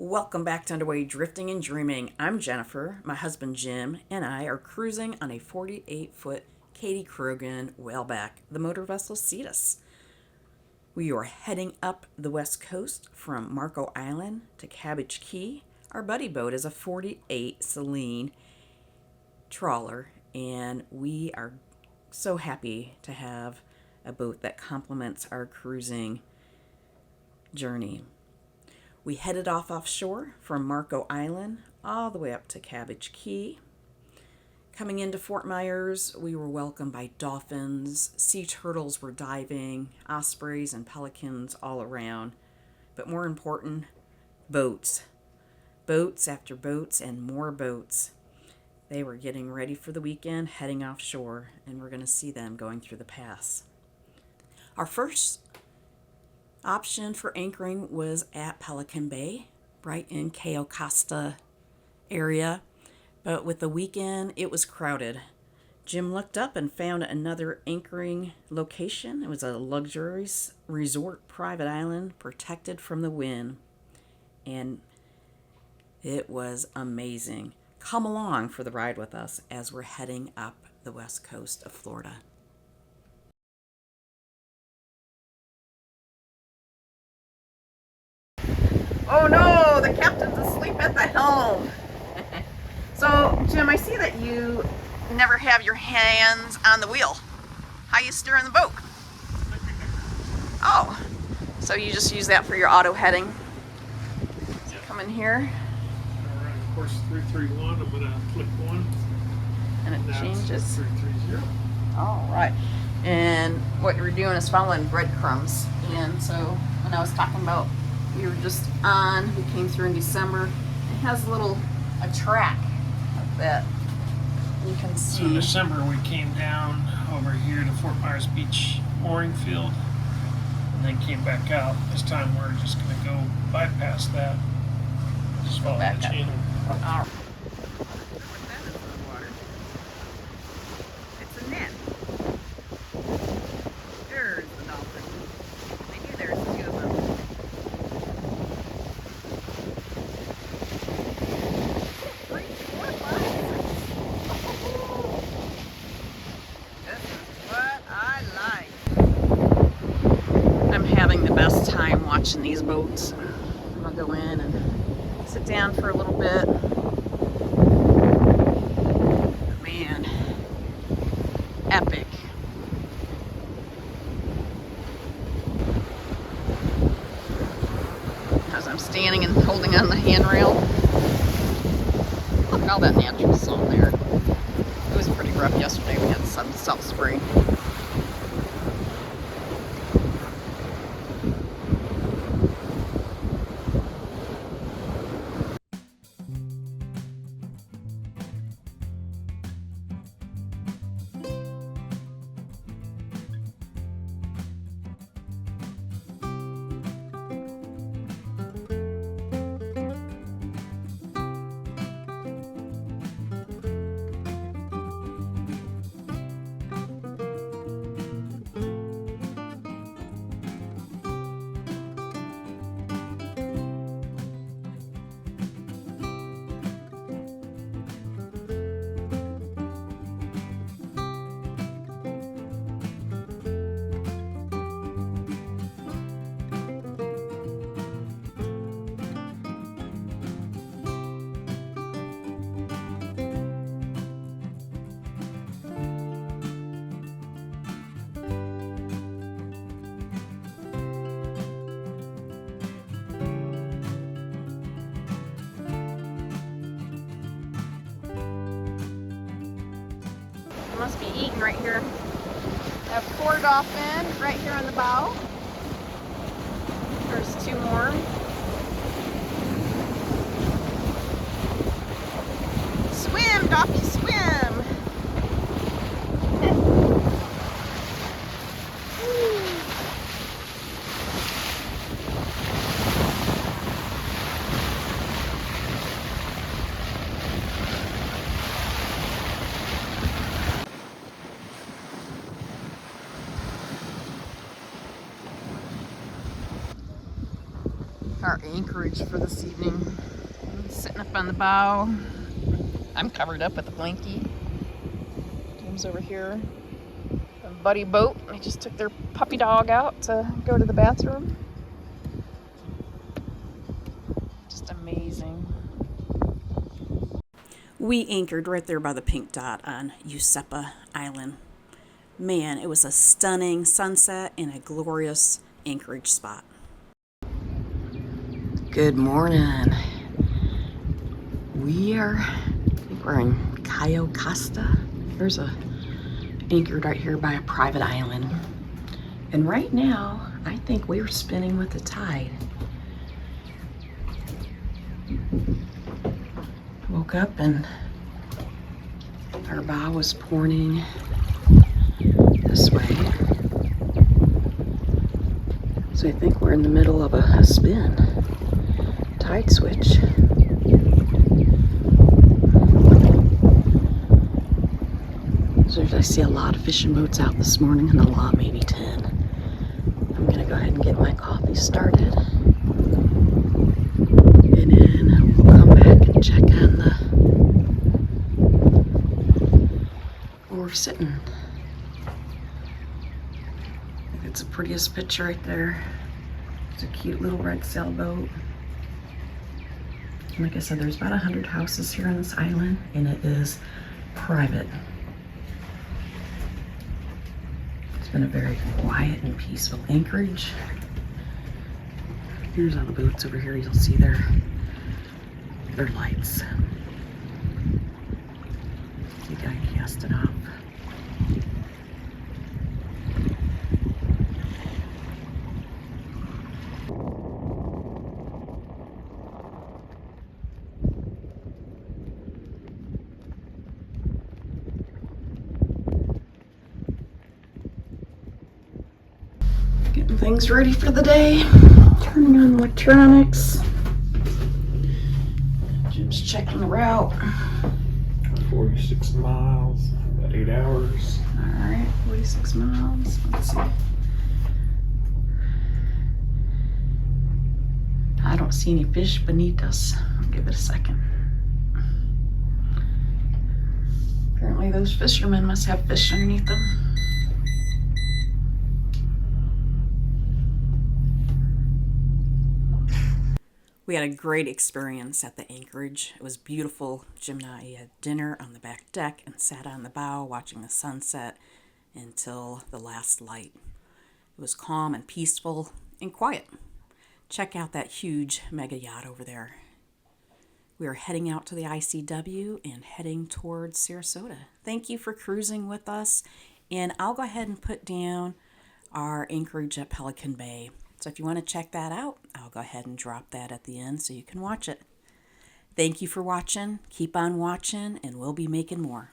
Welcome back to Underway Drifting and Dreaming. I'm Jennifer, my husband Jim, and I are cruising on a 48-foot Kadey Krogen Whaleback, the motor vessel Cetus. We are heading up the west coast from Marco Island to Cabbage Key. Our buddy boat is a 48 Selene trawler, and we are so happy to have a boat that complements our cruising journey. We headed off offshore from Marco Island all the way up to Cabbage Key. Coming into Fort Myers, we were welcomed by dolphins, sea turtles were diving, ospreys and pelicans all around. But more important, boats. Boats after boats and more boats. They were getting ready for the weekend, heading offshore, and we're going to see them going through the pass. Our first option for anchoring was at Pelican Bay, right in Cayo Costa area. But with the weekend, it was crowded. Jim looked up and found another anchoring location. It was a luxurious resort private island protected from the wind. And it was amazing. Come along for the ride with us as we're heading up the west coast of Florida. Oh no, the captain's asleep at the helm. So, Jim, I see that you never have your hands on the wheel. How you steering the boat? Oh, so you just use that for your auto heading. So come in here. All right, course 331, I'm going to click 1. And it changes. 330. All right. And what you're doing is following breadcrumbs. And so when I was talking about we were just on, we came through in December, it has a track that you can see. So in December we came down over here to Fort Myers Beach mooring field and then came back out. This time we're just going to go bypass that. Just follow the channel. All right. It's a net. There's the dolphin. I knew there was two of them. Best time watching these boats. I'm gonna go in and sit down for a little bit. Man, epic. As I'm standing and holding on the handrail, look at all that natural salt there. It was pretty rough yesterday. We had some self-spray. Must be eating right here. I have 4 dolphins right here on the bow. There's 2 more. Swim, Doffy, swim! Anchorage for this evening. I'm sitting up on the bow. I'm covered up with a blankie. Jim's over here. A buddy boat. They just took their puppy dog out to go to the bathroom. Just amazing. We anchored right there by the pink dot on Useppa Island. Man, it was a stunning sunset and a glorious anchorage spot. Good morning. We're in Cayo Costa. There's a anchored right here by a private island. And right now, I think we're spinning with the tide. Woke up and our bow was pointing this way. So I think we're in the middle of a spin. Tide switch. So I see a lot of fishing boats out this morning, and a lot, maybe 10. I'm gonna go ahead and get my coffee started. And then we'll come back and check on where we're sitting. It's the prettiest picture right there. It's a cute little red sailboat. And like I said, there's about 100 houses here on this island, and it is private. It's been a very quiet and peaceful anchorage. Here's all the boats over here. You'll see their lights. The guy casting off. Getting things ready for the day. Turning on electronics. Jim's checking the route. 46 miles, about 8 hours. Alright, 46 miles. Let's see. I don't see any fish beneath us. I'll give it a second. Apparently those fishermen must have fish underneath them. We had a great experience at the Anchorage. It was beautiful. Jim and I had dinner on the back deck and sat on the bow watching the sunset until the last light. It was calm and peaceful and quiet. Check out that huge mega yacht over there. We are heading out to the ICW and heading towards Sarasota. Thank you for cruising with us, and I'll go ahead and put down our anchorage at Pelican Bay. So if you want to check that out, I'll go ahead and drop that at the end so you can watch it. Thank you for watching. Keep on watching, and we'll be making more.